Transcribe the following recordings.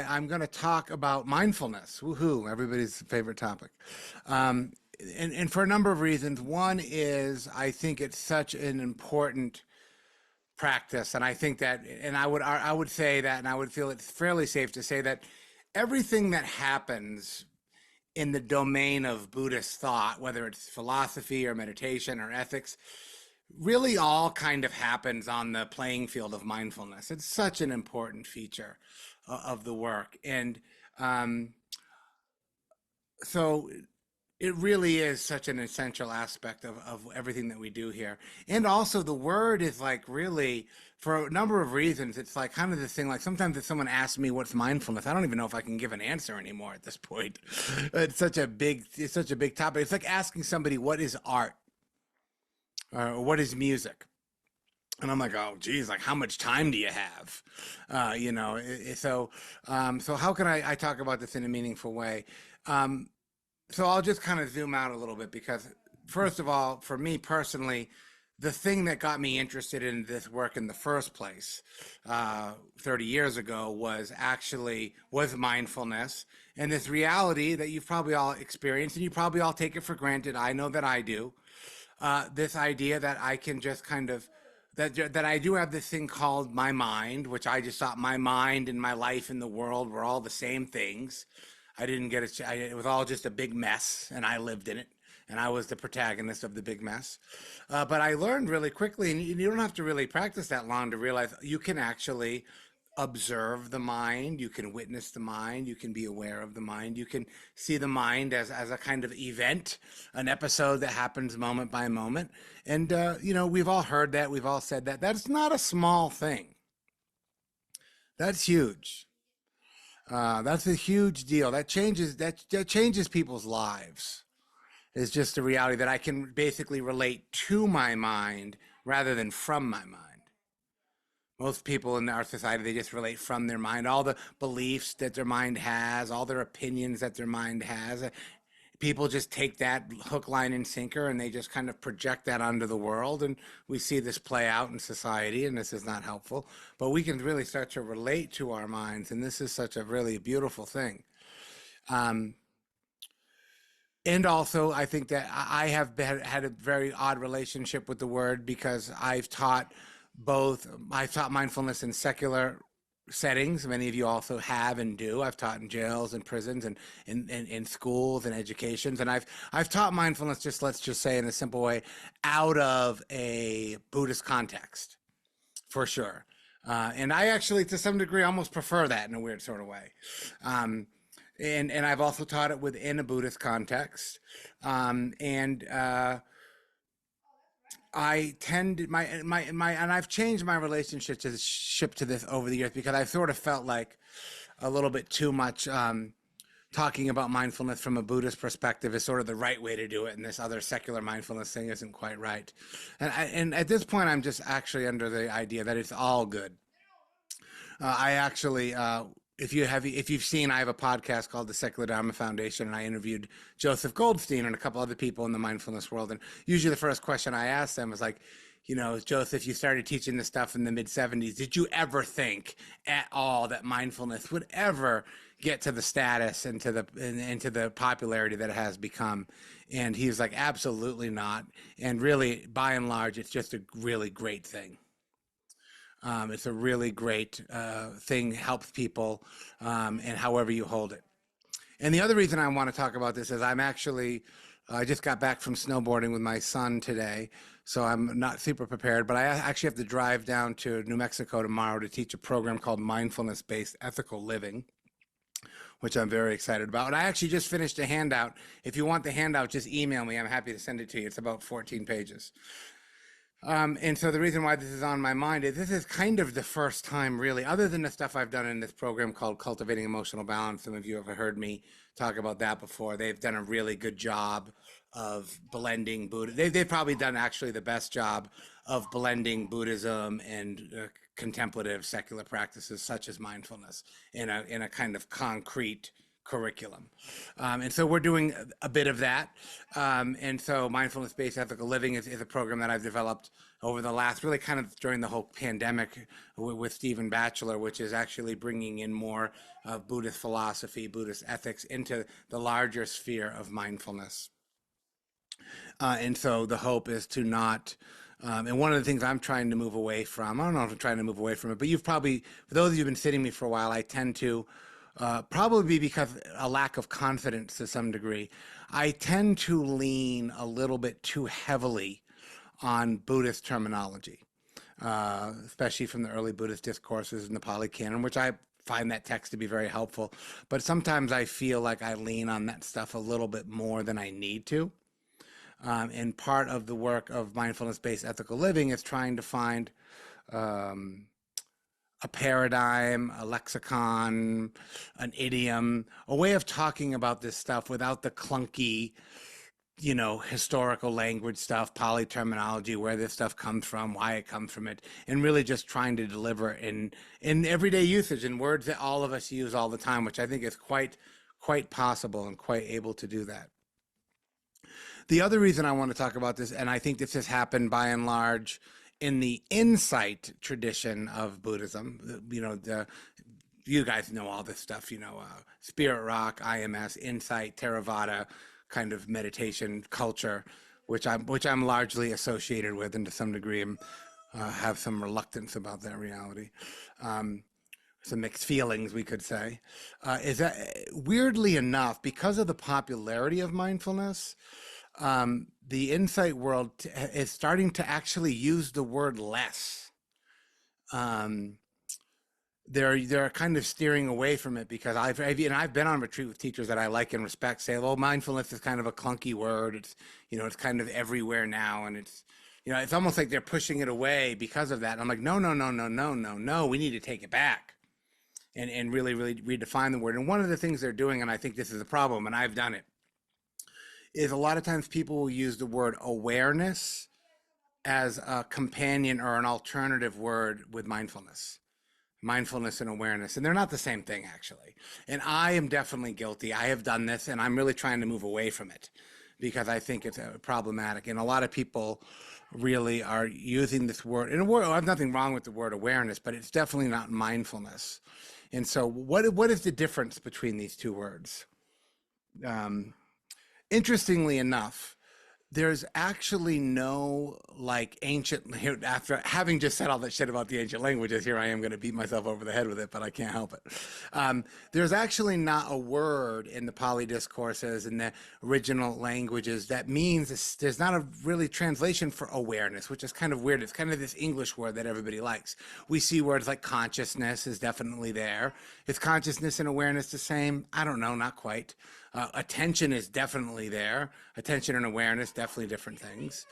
I'm going to talk about mindfulness. Woohoo, everybody's favorite topic. And for a number of reasons. One is I think it's such an important practice, and I think that, and I would say that, and I would feel it's fairly safe to say that everything that happens in the domain of Buddhist thought, whether it's philosophy or meditation or ethics, really all kind of happens on the playing field of mindfulness. It's such an important feature of the work. And um, so it really is such an essential aspect of everything that we do here. And also the word is like really, for a number of reasons, it's like kind of this thing, like sometimes if someone asks me what's mindfulness, I don't even know if I can give an answer anymore at this point. It's such a big topic. It's like asking somebody what is art or what is music. And I'm like, oh, geez, like how much time do you have? So how can I talk about this in a meaningful way? Um, so I'll just kind of zoom out a little bit because, first of all, for me personally, the thing that got me interested in this work in the first place, 30 years ago, was mindfulness and this reality that you've probably all experienced and you probably all take it for granted. I know that I do. This idea that I can just kind of that I do have this thing called my mind, which I just thought my mind and my life in the world were all the same things. I didn't get it. It was all just a big mess, and I lived in it, and I was the protagonist of the big mess. But I learned really quickly, and you don't have to really practice that long to realize you can actually observe the mind, you can witness the mind, you can be aware of the mind, you can see the mind as a kind of event, an episode that happens moment by moment. And, we've all heard that, we've all said that. That's not a small thing. That's huge. That's a huge deal. That changes people's lives. It's just a reality that I can basically relate to my mind rather than from my mind. Most people in our society, they just relate from their mind, all the beliefs that their mind has, all their opinions that their mind has. People just take that hook, line, and sinker and they just kind of project that onto the world. And we see this play out in society, and this is not helpful. But we can really start to relate to our minds, and this is such a really beautiful thing. Um, and also, I think that I have had a very odd relationship with the word because I've taught mindfulness in secular settings. Many of you also have and do. I've taught in jails and prisons and in schools and educations. And I've taught mindfulness, just let's just say in a simple way, out of a Buddhist context, for sure. And I actually, to some degree, almost prefer that in a weird sort of way. Um, and I've also taught it within a Buddhist context. And I tend and I've changed my relationship to this over the years because I sort of felt like a little bit too much talking about mindfulness from a Buddhist perspective is sort of the right way to do it, and this other secular mindfulness thing isn't quite right. And at this point, I'm just actually under the idea that it's all good. I actually, if you've seen, I have a podcast called the Secular Dharma Foundation, and I interviewed Joseph Goldstein and a couple other people in the mindfulness world. And usually, the first question I ask them is like, Joseph, you started teaching this stuff in the mid '70s. Did you ever think at all that mindfulness would ever get to the status and to the popularity that it has become? And he was like, absolutely not. And really, by and large, it's just a really great thing. It's a really great thing, helps people, and however you hold it. And the other reason I want to talk about this is I just got back from snowboarding with my son today, so I'm not super prepared, but I actually have to drive down to New Mexico tomorrow to teach a program called Mindfulness-Based Ethical Living, which I'm very excited about. And I actually just finished a handout. If you want the handout, just email me. I'm happy to send it to you. It's about 14 pages. And so the reason why this is on my mind is this is kind of the first time, really, other than the stuff I've done in this program called Cultivating Emotional Balance. Some of you have heard me talk about that before. They've done a really good job of blending Buddha. They've probably done actually the best job of blending Buddhism and contemplative secular practices such as mindfulness in a kind of concrete curriculum. And so we're doing a bit of that. And so mindfulness-based ethical living is a program that I've developed over the last, really kind of during the whole pandemic with Stephen Batchelor, which is actually bringing in more of Buddhist philosophy, Buddhist ethics into the larger sphere of mindfulness. And so the hope is to not, and one of the things I'm trying to move away from, I don't know if I'm trying to move away from it, but you've probably, for those of you who've been sitting me for a while, I tend to, probably because a lack of confidence to some degree, I tend to lean a little bit too heavily on Buddhist terminology, especially from the early Buddhist discourses in the Pali Canon, which I find that text to be very helpful. But sometimes I feel like I lean on that stuff a little bit more than I need to. And part of the work of mindfulness-based ethical living is trying to find um, a paradigm, a lexicon, an idiom, a way of talking about this stuff without the clunky, historical language stuff, poly terminology, where this stuff comes from, why it comes from it, and really just trying to deliver in everyday usage in words that all of us use all the time, which I think is quite possible and quite able to do that. The other reason I want to talk about this, and I think this has happened by and large in the insight tradition of Buddhism, you guys know all this stuff, Spirit Rock, IMS, Insight, Theravada kind of meditation culture, which I'm largely associated with, and to some degree have some reluctance about that reality. Some mixed feelings, we could say, is that weirdly enough, because of the popularity of mindfulness, the insight world is starting to actually use the word less. Um, they're kind of steering away from it because I've been on retreat with teachers that I like and respect say, well, mindfulness is kind of a clunky word. It's kind of everywhere now, and it's almost like they're pushing it away because of that. And I'm like, no, no, no, no, no, no, no. We need to take it back and really, really redefine the word. And one of the things they're doing, and I think this is a problem, and I've done it, is a lot of times people will use the word awareness as a companion or an alternative word with mindfulness and awareness, and they're not the same thing actually. And I am definitely guilty. I have done this, and I'm really trying to move away from it because I think it's problematic. And a lot of people really are using this word, and I have nothing wrong with the word awareness, but it's definitely not mindfulness. And so what is the difference between these two words? um, Interestingly enough, there's actually no like ancient, after having just said all that shit about the ancient languages, here I am going to beat myself over the head with it, but I can't help it. There's actually not a word in the Pali discourses in the original languages that means there's not a really translation for awareness, which is kind of weird. It's kind of this English word that everybody likes. We see words like consciousness is definitely there. Is consciousness and awareness the same? I don't know, not quite. Attention is definitely there. Attention and awareness, definitely different things.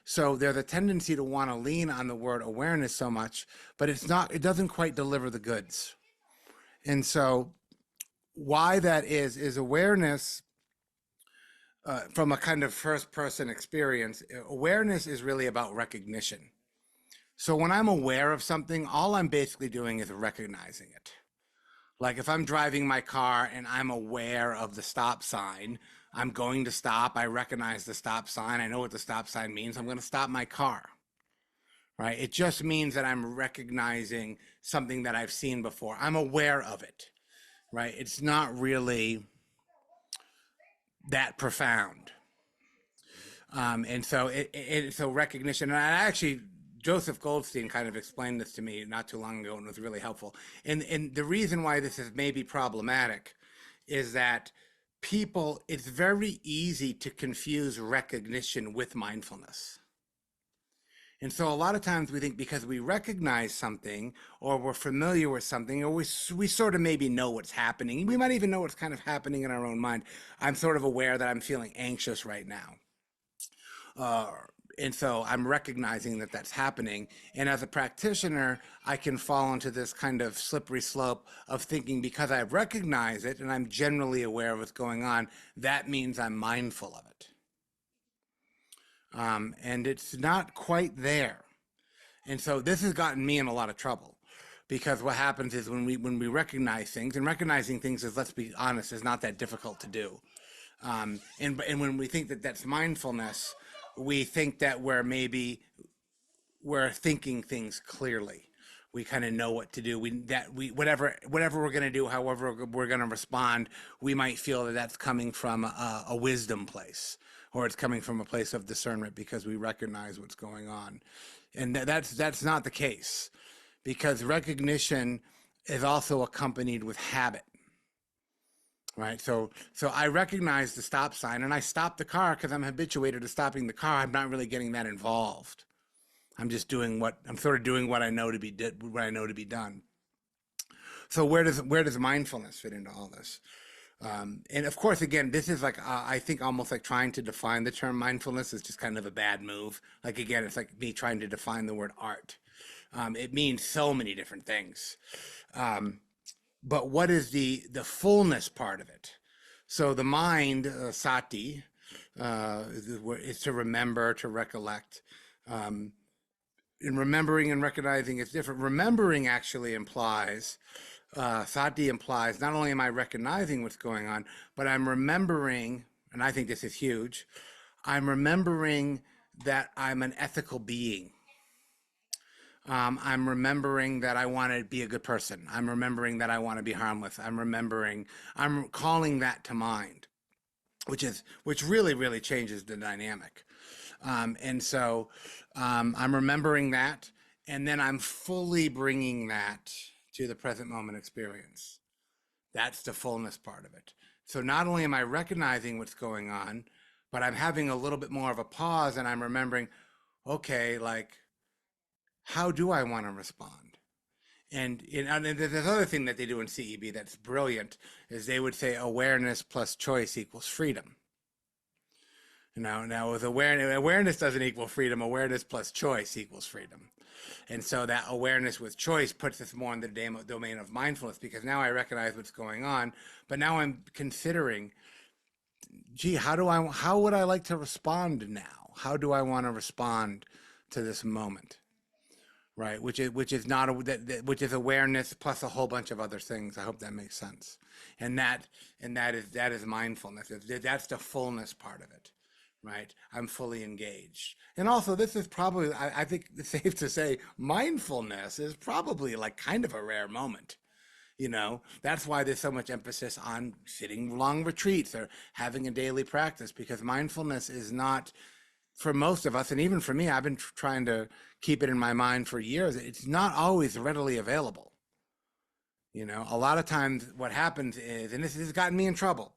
So there's a tendency to want to lean on the word awareness so much, but it doesn't quite deliver the goods. And so why that is awareness, from a kind of first person experience, awareness is really about recognition. So when I'm aware of something, all I'm basically doing is recognizing it. Like if I'm driving my car and I'm aware of the stop sign, I'm going to stop. I recognize the stop sign. I know what the stop sign means. I'm going to stop my car, right? It just means that I'm recognizing something that I've seen before. I'm aware of it, right? It's not really that profound. And so so recognition, and I actually, Joseph Goldstein kind of explained this to me not too long ago and was really helpful. And the reason why this is maybe problematic is that it's very easy to confuse recognition with mindfulness. And so a lot of times we think because we recognize something or we're familiar with something or we sort of maybe know what's happening. We might even know what's kind of happening in our own mind. I'm sort of aware that I'm feeling anxious right now. Uh, and so I'm recognizing that that's happening. And as a practitioner, I can fall into this kind of slippery slope of thinking because I recognize it and I'm generally aware of what's going on, that means I'm mindful of it. And it's not quite there. And so this has gotten me in a lot of trouble because what happens is when we recognize things, and recognizing things is, let's be honest, is not that difficult to do. And when we think that that's mindfulness, we think that we're thinking things clearly. We kind of know what to do. We whatever we're going to do, however we're going to respond, we might feel that that's coming from a wisdom place, or it's coming from a place of discernment because we recognize what's going on, and that's not the case, because recognition is also accompanied with habit. Right. So I recognize the stop sign and I stop the car because I'm habituated to stopping the car. I'm not really getting that involved. I'm sort of doing what I know to be what I know to be done. So where does mindfulness fit into all this? And of course, again, this is like I think almost like trying to define the term mindfulness is just kind of a bad move. Like again, it's like me trying to define the word art. It means so many different things. But what is the fullness part of it? So the mind, sati, is to remember, to recollect. Um, and remembering and recognizing is different. Remembering actually implies, sati implies, not only am I recognizing what's going on, but I'm remembering, and I think this is huge, I'm remembering that I'm an ethical being. I'm remembering that I want to be a good person. I'm remembering that I want to be harmless. I'm calling that to mind, which really, really changes the dynamic. And so I'm remembering that, and then I'm fully bringing that to the present moment experience. That's the fullness part of it. So not only am I recognizing what's going on, but I'm having a little bit more of a pause and I'm remembering, okay, like, how do I want to respond? And there's another thing that they do in CEB that's brilliant is they would say awareness plus choice equals freedom. Now with awareness doesn't equal freedom. Awareness plus choice equals freedom. And so that awareness with choice puts us more in the domain of mindfulness because now I recognize what's going on, but now I'm considering, gee, how would I like to respond now? How do I want to respond to this moment? Right, which is not which is awareness plus a whole bunch of other things. I hope that makes sense, and that is mindfulness. That's the fullness part of it, right? I'm fully engaged, and also this is probably I think it's safe to say mindfulness is probably like kind of a rare moment. That's why there's so much emphasis on sitting long retreats or having a daily practice because mindfulness is not for most of us, and even for me, I've been trying to keep it in my mind for years. It's not always readily available. A lot of times what happens is, and this has gotten me in trouble,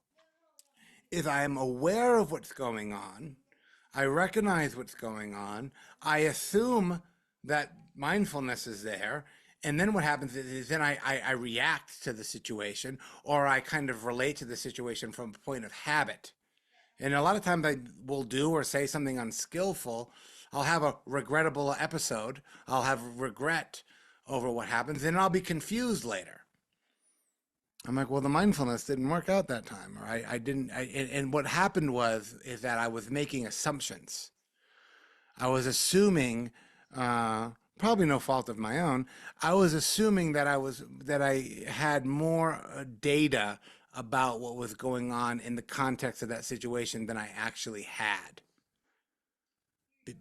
is I am aware of what's going on. I recognize what's going on. I assume that mindfulness is there. And then what happens is then I react to the situation or I kind of relate to the situation from a point of habit. And a lot of times I will do or say something unskillful. I'll have a regrettable episode. I'll have regret over what happens, and I'll be confused later. I'm like, well, the mindfulness didn't work out that time, or I didn't. And what happened is that I was making assumptions. I was assuming, probably no fault of my own. I was assuming that I had more data about what was going on in the context of that situation than I actually had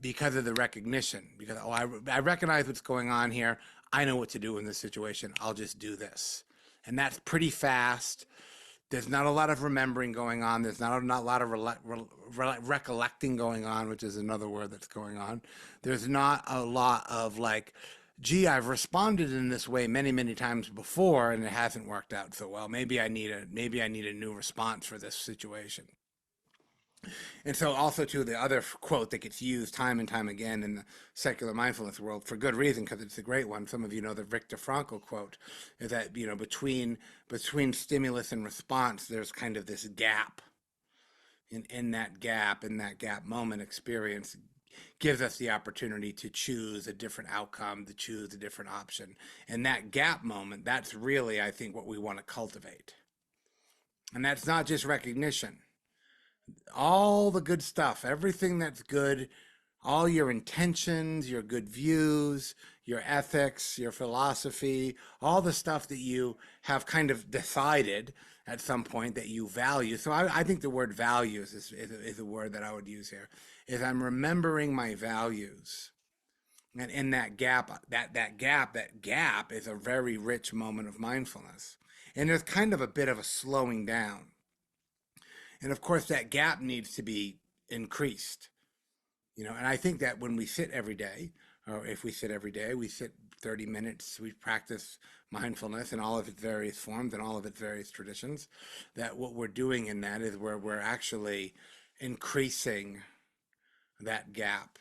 because of the recognition. Because I recognize what's going on here. I know what to do in this situation. I'll just do this, and that's pretty fast. There's not a lot of remembering going on. There's not a lot of recollecting going on, which is another word that's going on. There's not a lot of like, gee, I've responded in this way many, many times before, and it hasn't worked out so well. Maybe I need a new response for this situation. And so also too, the other quote that gets used time and time again in the secular mindfulness world for good reason, because it's a great one. Some of you know the Viktor Frankl quote is that, between stimulus and response, there's kind of this gap. In that gap moment experience gives us the opportunity to choose a different outcome, to choose a different option. And that gap moment, that's really, I think, what we want to cultivate. And that's not just recognition, all the good stuff, everything that's good, all your intentions, your good views, your ethics, your philosophy, all the stuff that you have kind of decided at some point that you value. So I think the word values is a word that I would use here. Is I'm remembering my values. And in that gap is a very rich moment of mindfulness. And there's kind of a bit of a slowing down. And of course, that gap needs to be increased. And I think that when we sit every day, or if we sit every day, we sit 30 minutes, we practice mindfulness in all of its various forms and all of its various traditions, that what we're doing in that is where we're actually increasing that gap.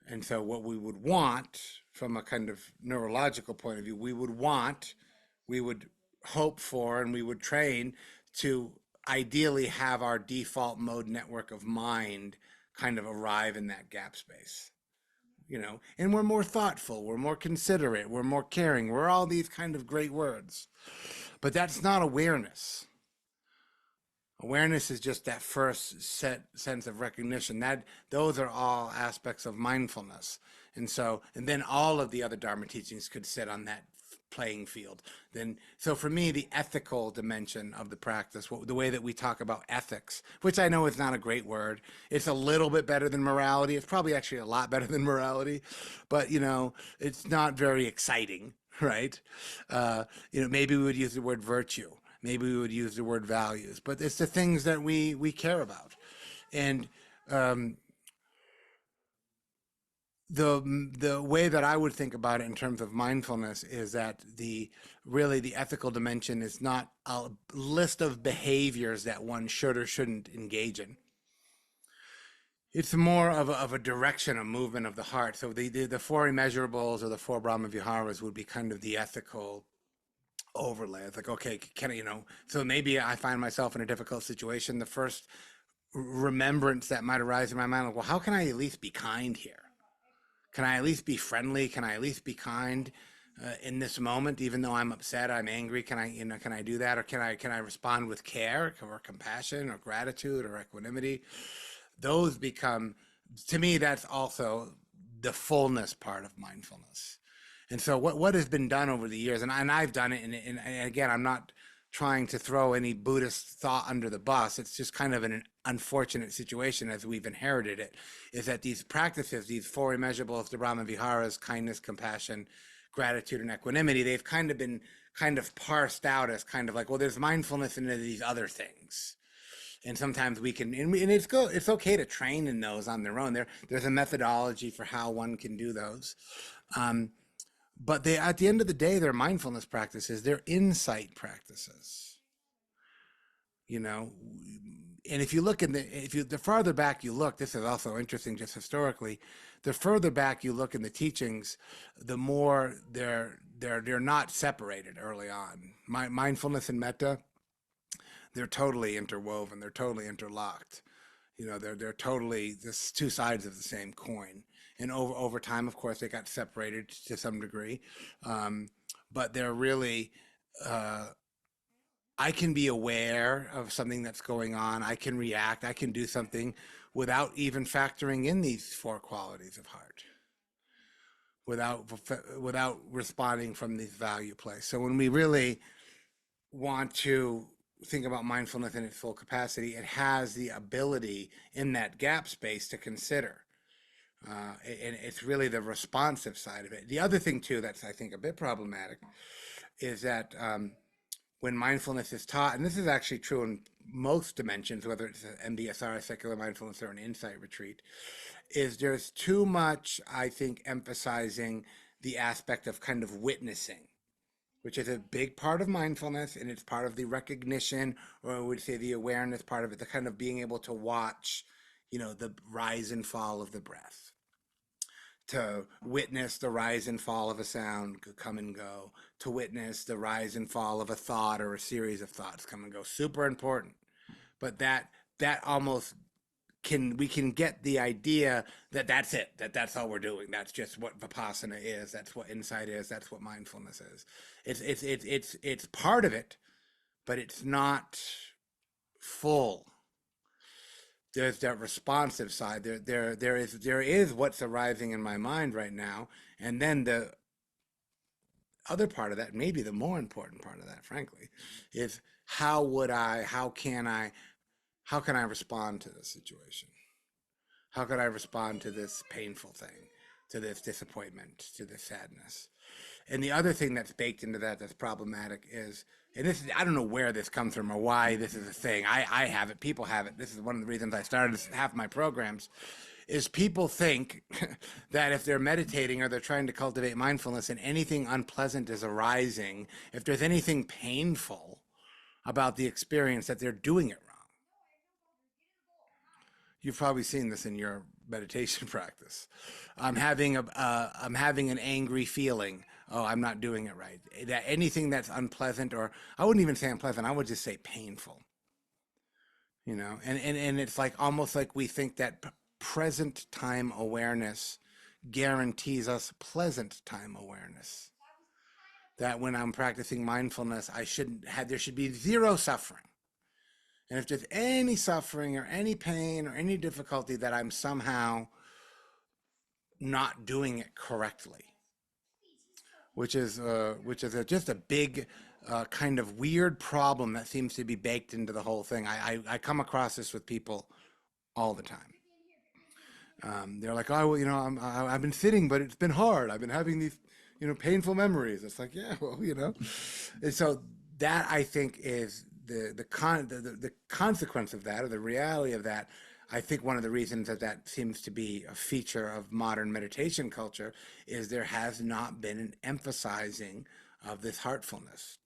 And so what we would want from a kind of neurological point of view, we would hope for, and we would train to ideally have our default mode network of mind kind of arrive in that gap space. And we're more thoughtful, we're more considerate, we're more caring, we're all these kind of great words. But that's not awareness. Awareness is just that first sense of recognition. Those are all aspects of mindfulness. And then all of the other Dharma teachings could sit on that playing field. So for me, the ethical dimension of the practice, the way that we talk about ethics, which I know is not a great word, it's a little bit better than morality. It's probably actually a lot better than morality, but it's not very exciting, right? Maybe we would use the word virtue. Maybe we would use the word values, but it's the things that we care about. And the way that I would think about it in terms of mindfulness is that the ethical dimension is not a list of behaviors that one should or shouldn't engage in. It's more of a direction, a movement of the heart. So the four immeasurables or the four Brahma Viharas would be kind of the ethical overlay. It's like, okay, can I, so maybe I find myself in a difficult situation. The first remembrance that might arise in my mind, like, well, how can I at least be kind here? Can I at least be friendly? Can I at least be kind in this moment, even though I'm upset, I'm angry? Can I do that, or can I respond with care, or compassion, or gratitude, or equanimity? Those become, to me, that's also the fullness part of mindfulness. And so what has been done over the years, and I've done it, and again, I'm not trying to throw any Buddhist thought under the bus. It's just kind of an unfortunate situation as we've inherited it, is that these practices, these four immeasurables, the Brahma Viharas, kindness, compassion, gratitude, and equanimity, they've kind of been kind of parsed out as kind of like, well, there's mindfulness and there's these other things. And sometimes we can, and it's okay to train in those on their own. There's a methodology for how one can do those. But at the end of the day, they're mindfulness practices, they're insight practices, you know. And if you look the farther back you look, this is also interesting just historically, the further back you look in the teachings, the more they're not separated early on. Mindfulness and metta, they're totally interwoven, they're totally interlocked. They're totally this two sides of the same coin. And over time, of course, they got separated to some degree, but they're really. I can be aware of something that's going on. I can react. I can do something without even factoring in these four qualities of heart, without responding from these value place. So when we really want to think about mindfulness in its full capacity, it has the ability in that gap space to consider. And it's really the responsive side of it. The other thing, too, that's I think a bit problematic is that when mindfulness is taught, and this is actually true in most dimensions, whether it's an MBSR, secular mindfulness, or an insight retreat, is there's too much, I think, emphasizing the aspect of kind of witnessing, which is a big part of mindfulness, and it's part of the recognition, or I would say the awareness part of it, the kind of being able to watch, the rise and fall of the breath, to witness the rise and fall of a sound come and go, to witness the rise and fall of a thought or a series of thoughts come and go. Super important. But that almost we can get the idea that that's it, that's all we're doing. That's just what Vipassana is. That's what insight is. That's what mindfulness is. It's part of it, but it's not full. There's that responsive side. There is what's arising in my mind right now, and then other part of that, maybe the more important part of that, frankly, is how can I respond to this situation? How can I respond to this painful thing, to this disappointment, to this sadness? And the other thing that's baked into that that's problematic is, and this is, I don't know where this comes from or why this is a thing. I have it, people have it. This is one of the reasons I started half my programs, is people think that if they're meditating or they're trying to cultivate mindfulness and anything unpleasant is arising, if there's anything painful about the experience, that they're doing it wrong. You've probably seen this in your meditation practice. I'm having an angry feeling. Oh, I'm not doing it right. That anything that's unpleasant, or I wouldn't even say unpleasant, I would just say painful. And it's like almost like we think that present time awareness guarantees us pleasant time awareness. That when I'm practicing mindfulness, I shouldn't have, there should be zero suffering. And if there's any suffering or any pain or any difficulty, that I'm somehow not doing it correctly, which is just a big kind of weird problem that seems to be baked into the whole thing. I come across this with people all the time. They're like, oh, well, I've been sitting, but it's been hard. I've been having these, painful memories. It's like, yeah, well, and so that I think is the consequence of that, or the reality of that. I think one of the reasons that that seems to be a feature of modern meditation culture is there has not been an emphasizing of this heartfulness.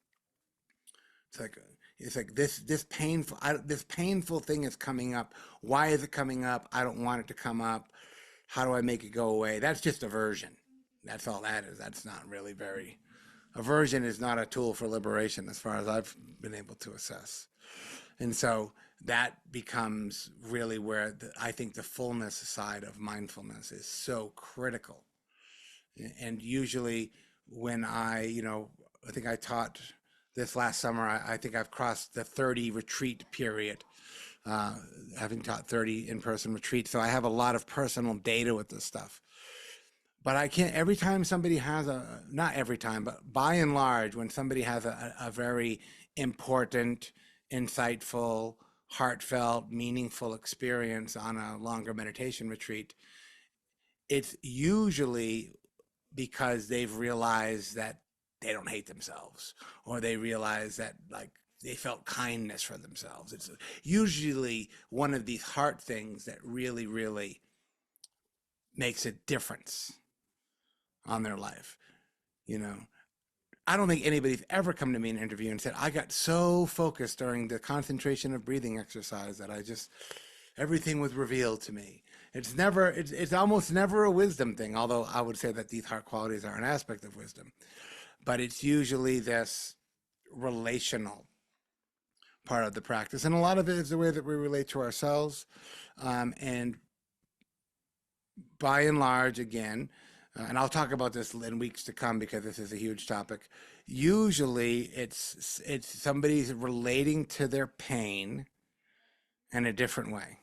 It's like this painful thing is coming up. Why is it coming up? I don't want it to come up. How do I make it go away? That's just aversion. That's all that is. That's not really very. Aversion is not a tool for liberation, as far as I've been able to assess. And so that becomes really where I think the fullness side of mindfulness is so critical. And usually when I think I taught this last summer, I think I've crossed the 30 retreat period, uh, having taught 30 in-person retreats. So I have a lot of personal data with this stuff. But I can't, every time somebody has not every time, but by and large, when somebody has a very important, insightful, heartfelt, meaningful experience on a longer meditation retreat, it's usually because they've realized that they don't hate themselves, or they realize that, like, they felt kindness for themselves. It's usually one of these heart things that really, really makes a difference on their life. You know, I don't think anybody's ever come to me in an interview and said, I got so focused during the concentration of breathing exercise that I just, everything was revealed to me. It's almost never a wisdom thing, although I would say that these heart qualities are an aspect of wisdom. But it's usually this relational part of the practice. And a lot of it is the way that we relate to ourselves. And by and large, again, and I'll talk about this in weeks to come because this is a huge topic. Usually, it's somebody's relating to their pain in a different way.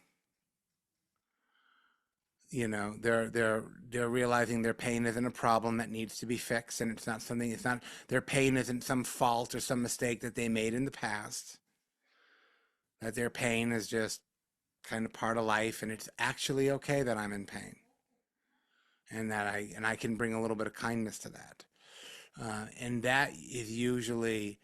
They're realizing their pain isn't a problem that needs to be fixed, and it's not their pain isn't some fault or some mistake that they made in the past. That their pain is just kind of part of life, and it's actually okay that I'm in pain, and that I can bring a little bit of kindness to that. And that is usually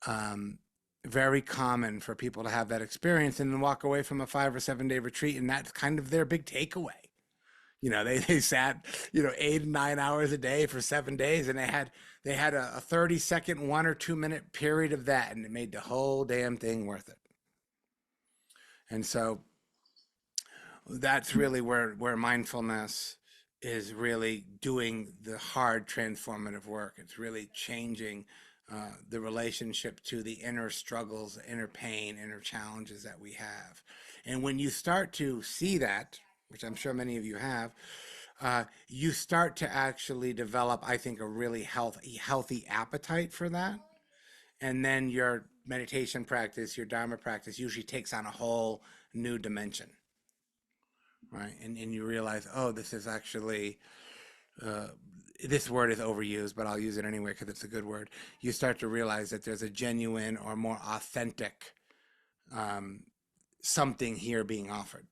um, very common for people to have that experience and then walk away from a 5 or 7 day retreat, and that's kind of their big takeaway. They sat 8 and 9 hours a day for 7 days, and they had a 30-second 1 or 2 minute period of that, and it made the whole damn thing worth it. And so that's really where mindfulness is really doing the hard transformative work. It's really changing the relationship to the inner struggles, inner pain, inner challenges that we have. And when you start to see that, which I'm sure many of you have, you start to actually develop, I think, a really healthy appetite for that. And then your meditation practice, your Dharma practice usually takes on a whole new dimension, right? And you realize, oh, this is actually, uh, this word is overused, but I'll use it anyway because it's a good word. You start to realize that there's a genuine or more authentic um, something here being offered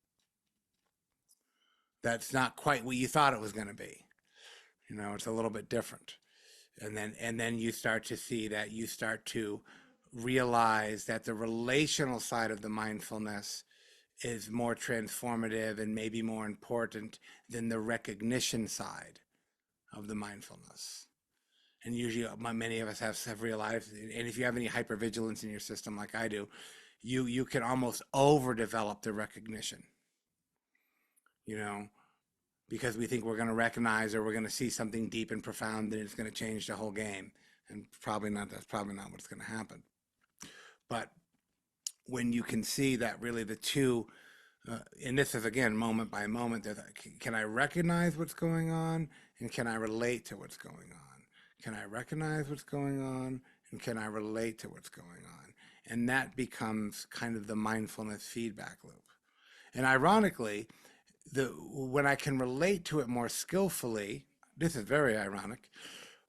that's not quite what you thought it was going to be. You know, it's a little bit different. And then you start to see that you start to realize that the relational side of the mindfulness is more transformative and maybe more important than the recognition side of the mindfulness. And usually many of us have realized, and if you have any hypervigilance in your system like I do, you can almost overdevelop the recognition, you know, because we think we're going to recognize or we're going to see something deep and profound that it's going to change the whole game. And probably not, that's probably not what's going to happen. But when you can see that really the two, and this is again moment by moment, that can I recognize what's going on and can I relate to what's going on? Can I recognize what's going on and can I relate to what's going on? And that becomes kind of the mindfulness feedback loop. And ironically, when I can relate to it more skillfully, this is very ironic,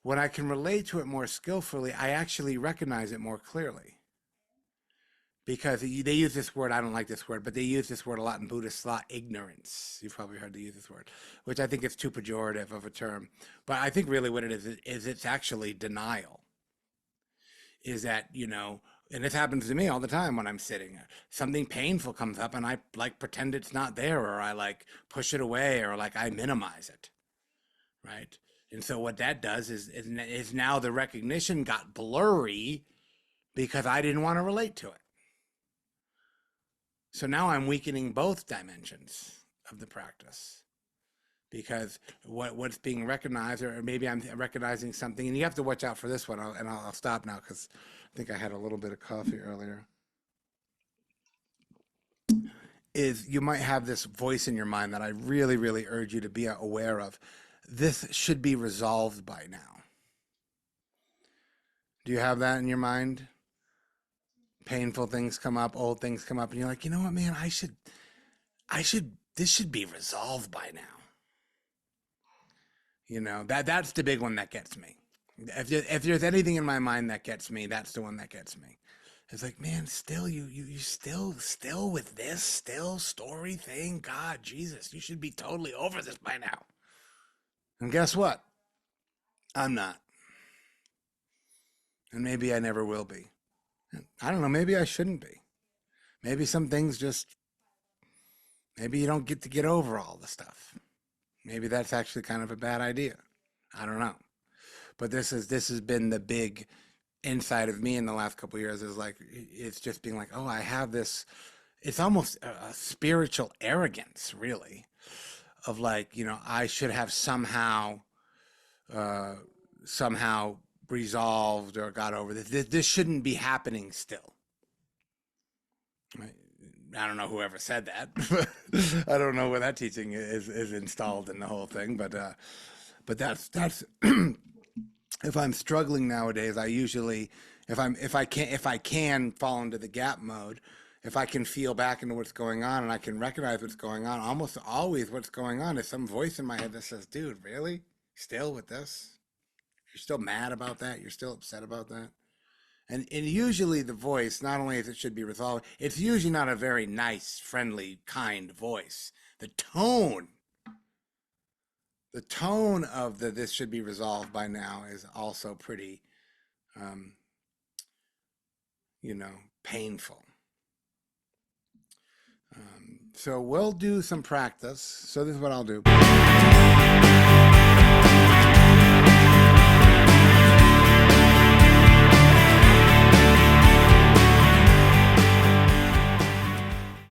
when I can relate to it more skillfully, I actually recognize it more clearly. Because they use this word, I don't like this word, but they use this word a lot in Buddhist thought, ignorance. You've probably heard they use this word, which I think is too pejorative of a term. But I think really what it is it's actually denial. Is that, you know, and this happens to me all the time when I'm sitting. Something painful comes up and I like pretend it's not there, or I like push it away, or like I minimize it, right? And so what that does is now the recognition got blurry because I didn't want to relate to it. So now I'm weakening both dimensions of the practice because what's being recognized, or maybe I'm recognizing something, and you have to watch out for this one. I'll stop now because I think I had a little bit of coffee earlier. Is you might have this voice in your mind that I really, really urge you to be aware of. This should be resolved by now. Do you have that in your mind? Painful things come up, old things come up, and you're like, you know what, man, this should be resolved by now. You know, that's the big one that gets me. If there's anything in my mind that gets me, that's the one that gets me. It's like, man, still you still with this still story thing. God, Jesus, you should be totally over this by now. And guess what? I'm not. And maybe I never will be. I don't know, maybe I shouldn't be. Maybe some things just maybe you don't get to get over all the stuff. Maybe that's actually kind of a bad idea. I don't know. But this has been the big insight of me in the last couple of years, is like it's just being like, oh, I have this, it's almost a spiritual arrogance, really, of like, you know, I should have uh somehow resolved or got over this shouldn't be happening still, right? I don't know whoever said that. I don't know where that teaching is installed in the whole thing, but that's if I'm struggling nowadays, I usually, if I can fall into the gap mode, if I can feel back into what's going on and I can recognize what's going on, almost always what's going on is some voice in my head that says, dude, really? Still with this? You're still mad about that? You're still upset about that? And usually the voice, not only as it should be resolved, it's usually not a very nice, friendly, kind voice. The tone of this should be resolved by now is also pretty, um, you know, painful. So we'll do some practice. So this is what I'll do.